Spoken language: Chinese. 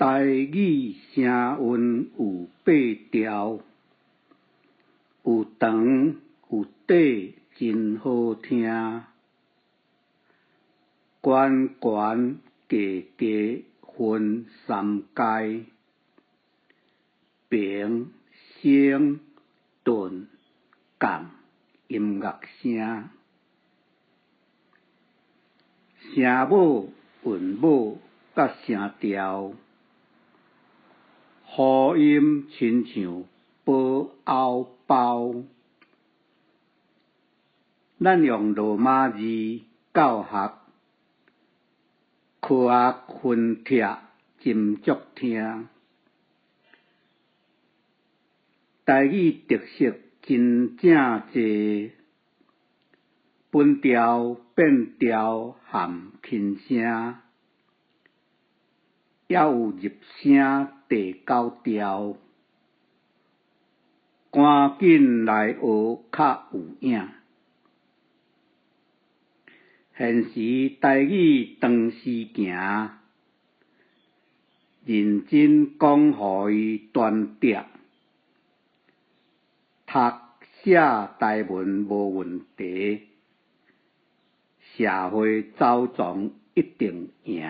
台语声韵有8条，有长有短，真好听。悬悬低低分三阶，平升顿降音乐声。声母、韵母甲声调，呼音亲像保后包。咱用罗马字教学，科学分拆真足听。台语特色真正侪，本调、变调含轻声，也有入声第9调。赶紧来学较有影。现时台语长时行，认真讲互伊传达，读写台文无问题，社会走总一定赢。